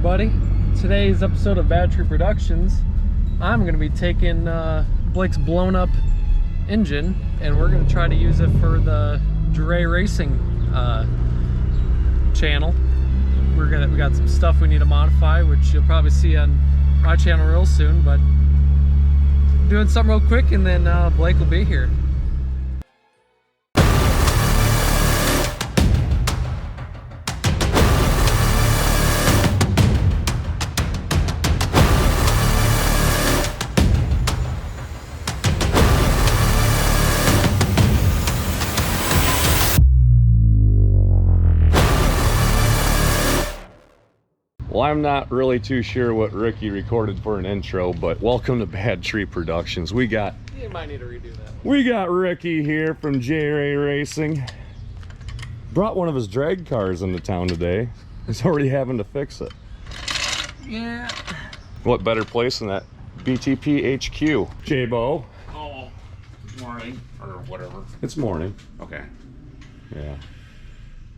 everybody. Today's episode of Bad Tree Productions, I'm going to be taking Blake's blown up engine and we're going to try to use it for the Dragy racing channel. We got some stuff we need to modify, which you'll probably see on my channel real soon, but doing something real quick and then Blake will be here. Well, I'm not really too sure what Ricky recorded for an intro, but welcome to Bad Tree Productions. You might need to redo that. We got Ricky here from Dragy Racing. Brought one of his drag cars into town today. He's already having to fix it. Yeah. What better place than that BTP HQ? J-Bo. Oh, morning or whatever. It's morning. Okay, Yeah.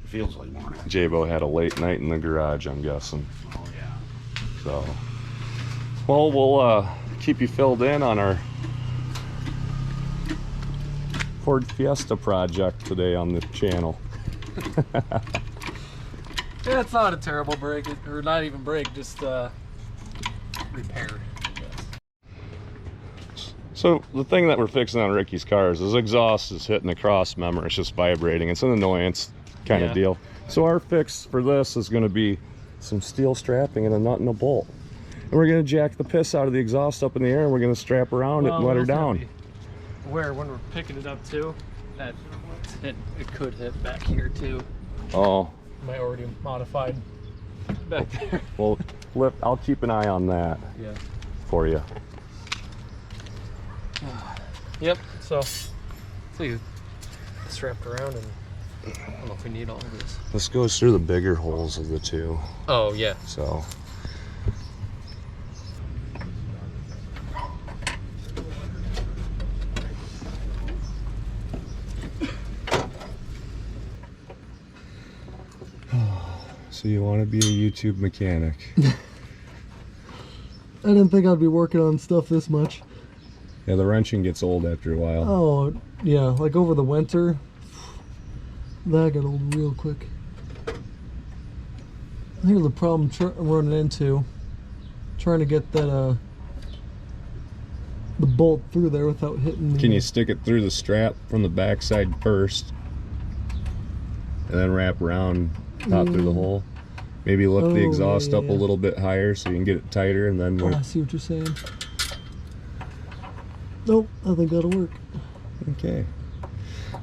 it feels like morning. J-Bo had a late night in the garage, I'm guessing. Oh yeah. So, well, we'll keep you filled in on our Ford Fiesta project today on the channel. Yeah, it's not a terrible break, or not even break, just repair. So the thing that we're fixing on Ricky's car is his exhaust is hitting the cross member. It's just vibrating. It's an annoyance kind of deal. So our fix for this is going to be some steel strapping and a nut and a bolt. And we're going to jack the piss out of the exhaust up in the air and we're going to strap around it and let her down. Where when we're picking it up too, that it could hit back here too. Oh. Might already modified back there. Well, I'll keep an eye on that. Yeah. For you. Yep. So you strapped around, and I don't know if we need all of this. This goes through the bigger holes of the two. Oh yeah. So. So you want to be a YouTube mechanic? I didn't think I'd be working on stuff this much. Yeah, the wrenching gets old after a while. Oh, yeah, like over the winter, that got old real quick. I think the problem I'm running into, trying to get that the bolt through there without hitting the... Can you stick it through the strap from the backside first, and then wrap around top through the hole? Maybe lift the exhaust up a little bit higher so you can get it tighter, and then... I see what you're saying. Nope, I think that'll work. Okay.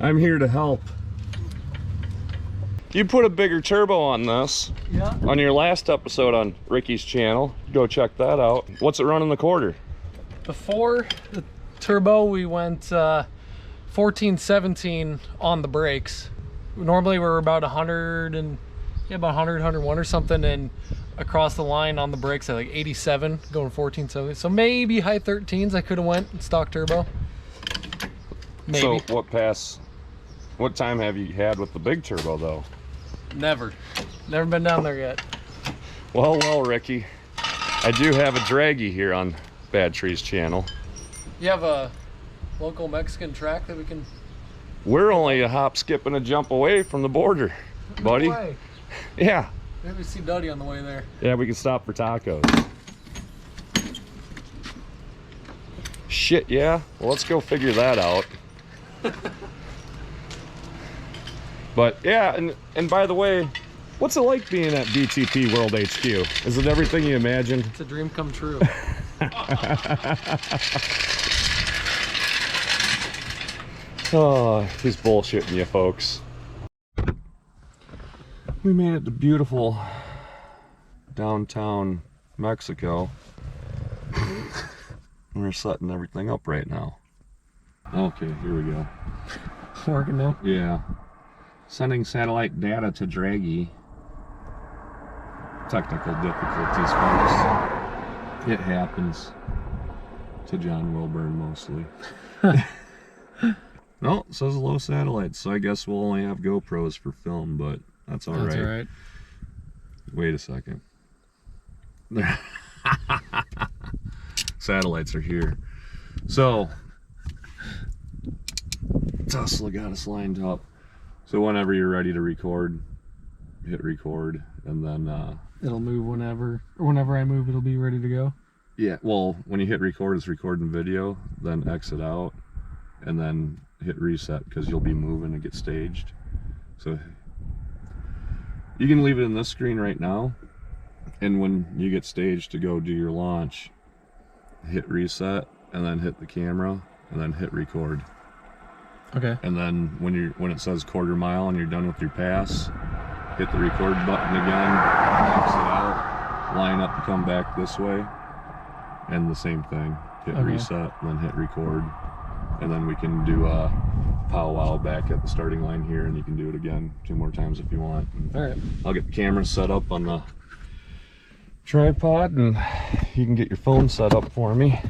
I'm here to help. You put a bigger turbo on this. Yeah. On your last episode on Ricky's channel. Go check that out. What's it running the quarter? Before the turbo, we went 14, 17 on the brakes. Normally we're about 100 and about 100, 101 or something, and across the line on the brakes at like 87, going 14, 17. So maybe high 13s I could have went stock turbo. Maybe. So what time have you had with the big turbo though? Never been down there yet. Well, Ricky, I do have a Dragy here on Bad Tree's channel. You have a local Mexican track that we can... We're only a hop, skip, and a jump away from the border, buddy. No way. Yeah. Maybe we see Duddy on the way there. Yeah, we can stop for tacos. Shit, yeah? Well, let's go figure that out. But yeah, and by the way, what's it like being at BTP World HQ? Is it everything you imagined? It's a dream come true. Oh, he's bullshitting you, folks. We made it to beautiful downtown Mexico. We're setting everything up right now. Okay, here we go. Working now? Yeah. Sending satellite data to Dragy. Technical difficulties, folks. It happens to John Wilburn mostly. No, it says low satellites, so I guess we'll only have GoPros for film, but that's all right. That's all right. Wait a second. Satellites are here. So Tesla got us lined up. So whenever you're ready to record, hit record, and then It'll move whenever I move, it'll be ready to go. yeah, well, when you hit record, it's recording video, then exit out, and then hit reset, because you'll be moving to get staged. So you can leave it in this screen right now, and when you get staged to go do your launch, hit reset, and then hit the camera, and then hit record. Okay. And then when it says quarter mile and you're done with your pass, hit the record button again, exit out, line up to come back this way, and the same thing. Hit reset, and then hit record, and then we can do a powwow back at the starting line here, and you can do it again 2 more times if you want. All right. I'll get the camera set up on the tripod, and you can get your phone set up for me.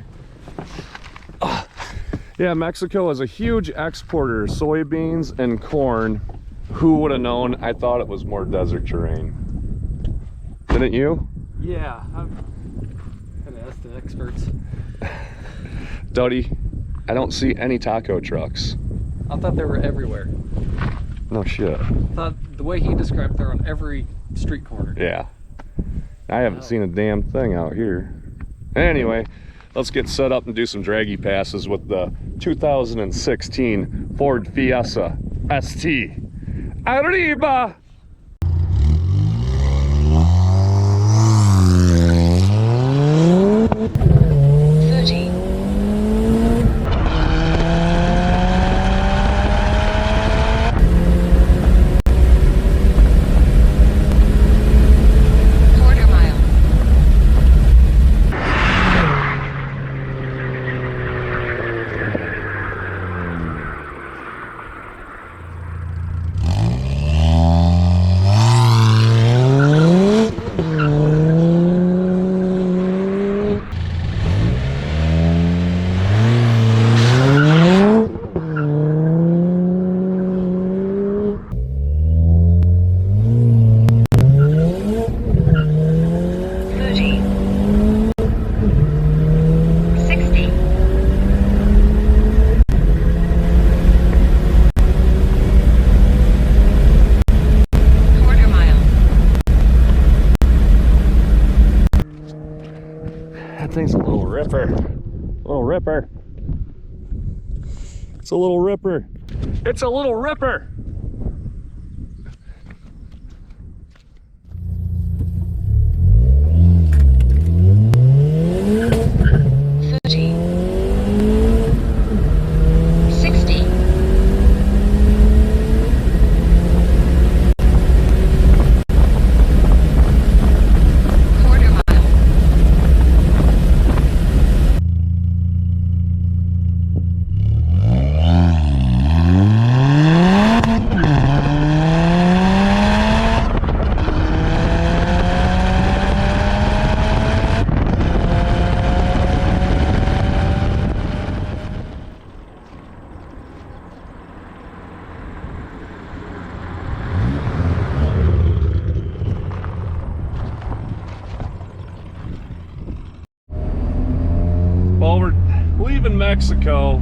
Yeah, Mexico is a huge exporter of soybeans and corn. Who would have known? I thought it was more desert terrain. Didn't you? Yeah, I've had to ask the experts. Duddy, I don't see any taco trucks. I thought they were everywhere. No shit. I thought the way he described, they're on every street corner. Yeah. I haven't seen a damn thing out here. Anyway, let's get set up and do some Dragy passes with the 2016 Ford Fiesta ST. Arriba! Thing's a little ripper. Little ripper. It's a little ripper. It's a little ripper. Well, we're leaving Mexico.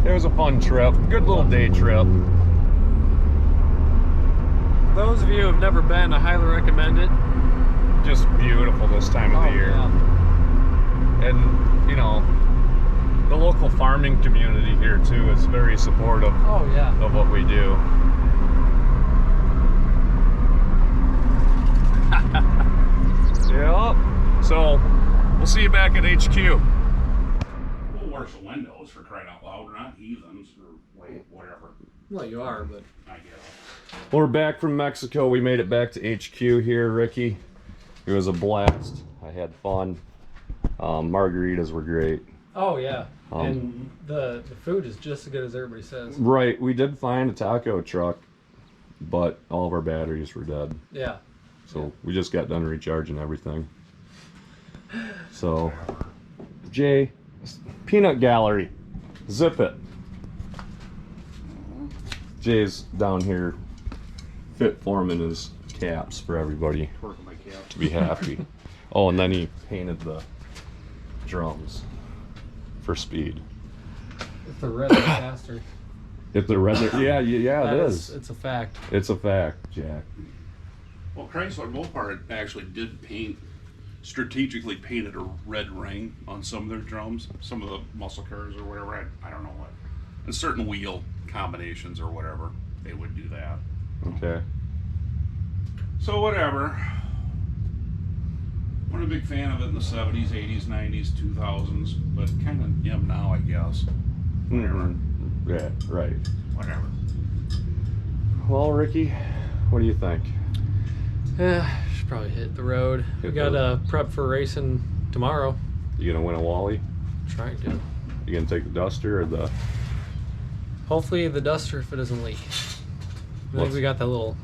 It was a fun trip, good little day trip. Those of you who have never been, I highly recommend it. Just beautiful this time of the year. Yeah. And, you know, the local farming community here too is very supportive of what we do. Yeah. So, we'll see you back at HQ. We'll wash the windows, for crying out loud. We're not heathens or whatever. Well, you are, but I guess. Well, we're back from Mexico. We made it back to HQ here, Ricky. It was a blast. I had fun. Margaritas were great. oh yeah, and the food is just as good as everybody says. Right, we did find a taco truck, but all of our batteries were dead. Yeah. So we just got done recharging everything. So, Jay, peanut gallery, zip it. Jay's down here fit forming his caps for everybody Working my cap. to be happy. Oh, and then he painted the drums for speed. If the red is faster. If they're red, yeah, That it is. It's a fact. It's a fact, Jack. Well, Chrysler Mopar actually did strategically painted a red ring on some of their drums, some of the muscle cars or whatever. I don't know what. And certain wheel combinations or whatever, they would do that. Okay. So whatever. Wasn't a big fan of it in the 70s, 80s, 90s, 2000s, but kind of am now, I guess. Whatever. Yeah, right. Whatever. Well, Ricky, what do you think? Yeah, should probably hit the road. We got prep for racing tomorrow. You gonna win a Wally? Trying to. You gonna take the Duster or the? Hopefully the Duster if it doesn't leak. I think we got that little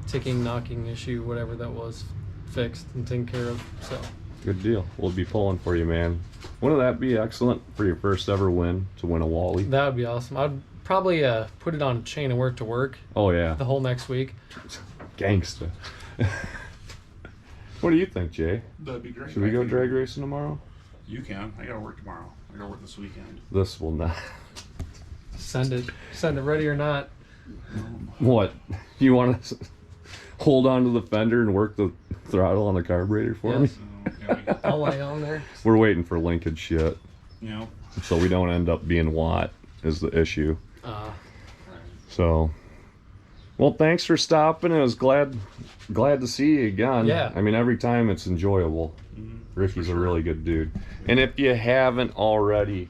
ticking, knocking issue, whatever that was, fixed and taken care of. So. Good deal. We'll be pulling for you, man. Wouldn't that be excellent for your first ever win to win a Wally? That would be awesome. I'd probably put it on a chain and work to work. Oh yeah. The whole next week. Gangsta. What do you think, Jay? That'd be great. Should we go drag racing tomorrow? You can. I gotta work tomorrow. I gotta work this weekend. This will not. Send it ready or not. What? You want to hold on to the fender and work the throttle on the carburetor for me? Yes. Yeah, I'll lay on there. We're waiting for linkage shit, you know. so we don't end up being Watt is the issue. So, well, thanks for stopping. I was glad to see you again. Yeah. I mean, every time it's enjoyable. Ricky's a really good dude. And if you haven't already,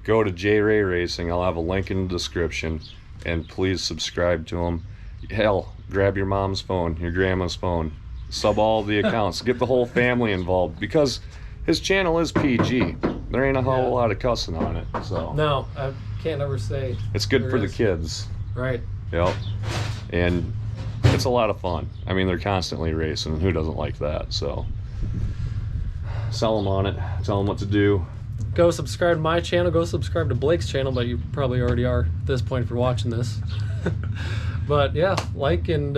go to J Ray Racing. I'll have a link in the description, and please subscribe to him. Hell, grab your mom's phone, your grandma's phone, sub all the accounts, get the whole family involved, because his channel is PG. There ain't a whole lot of cussing on it, so No, I can't ever say. it's good there for the is. kids. Right. Yep. And it's a lot of fun. I mean, they're constantly racing, and who doesn't like that? So sell them on it, tell them what to do. Go subscribe to my channel. Go subscribe to Blake's channel, but you probably already are at this point if you're watching this. But yeah, like and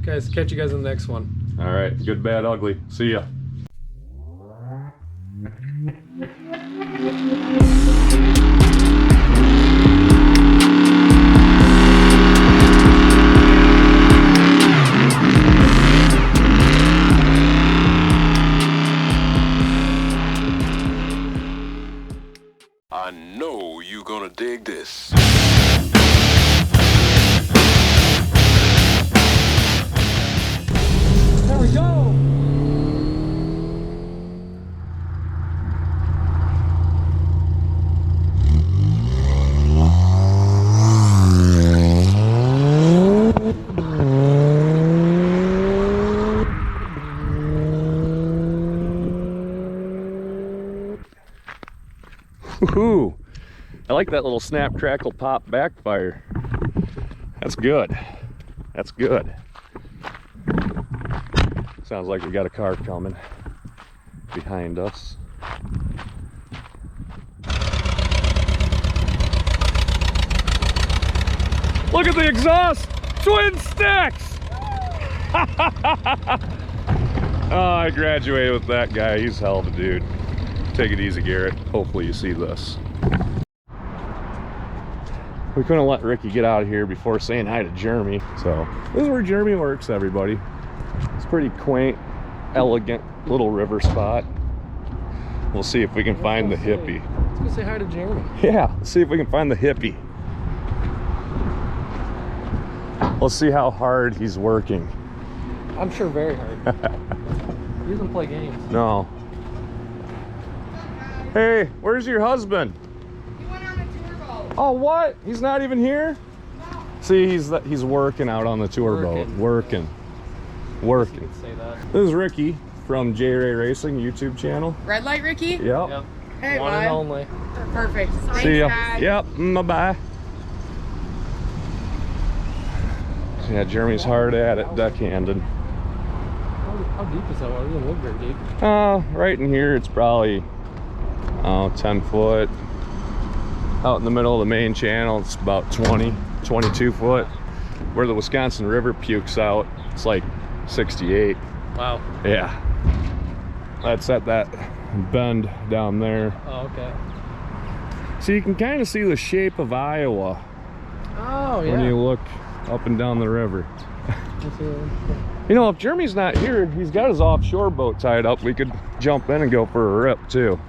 guys, catch you guys in the next one. All right, good, bad, ugly. See ya. I know you're gonna dig this. There we go. Woohoo! I like that little snap, crackle, pop backfire. That's good. That's good. Sounds like we got a car coming behind us. Look at the exhaust! Twin stacks! Oh, I graduated with that guy. He's a hell of a dude. Take it easy, Garrett. Hopefully you see this. We couldn't let Ricky get out of here before saying hi to Jeremy. So this is where Jeremy works, everybody. It's a pretty quaint, elegant little river spot. We'll see if we can find the hippie. Let's go say hi to Jeremy. Yeah, let's see if we can find the hippie. Let's see how hard he's working. I'm sure very hard. He doesn't play games. No. Hey, where's your husband? He went on a tour boat. Oh, what? He's not even here? No. See, he's working out on the tour boat. Working. You could say that. This is Ricky from J Ray Racing YouTube channel. Red light, Ricky? Yep. Yep. Hey, One and bud. only. Perfect. Thanks, See ya. guys. Yep. Bye-bye. Yeah, Jeremy's hard at it, deckhanded. How deep is that water? It doesn't look very deep. Right in here, it's probably 10 foot. Out in the middle of the main channel, it's about 22 foot. Where the Wisconsin River pukes out, it's like 68. Wow. Yeah. That's at that bend down there. Oh, okay. So you can kind of see the shape of Iowa Oh, yeah. when you look up and down the river. You know, if Jeremy's not here, he's got his offshore boat tied up. We could jump in and go for a rip too,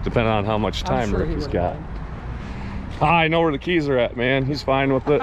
depending on how much time I'm sure Ricky's he got. wouldn't I know where the keys are at, man. He's fine with it.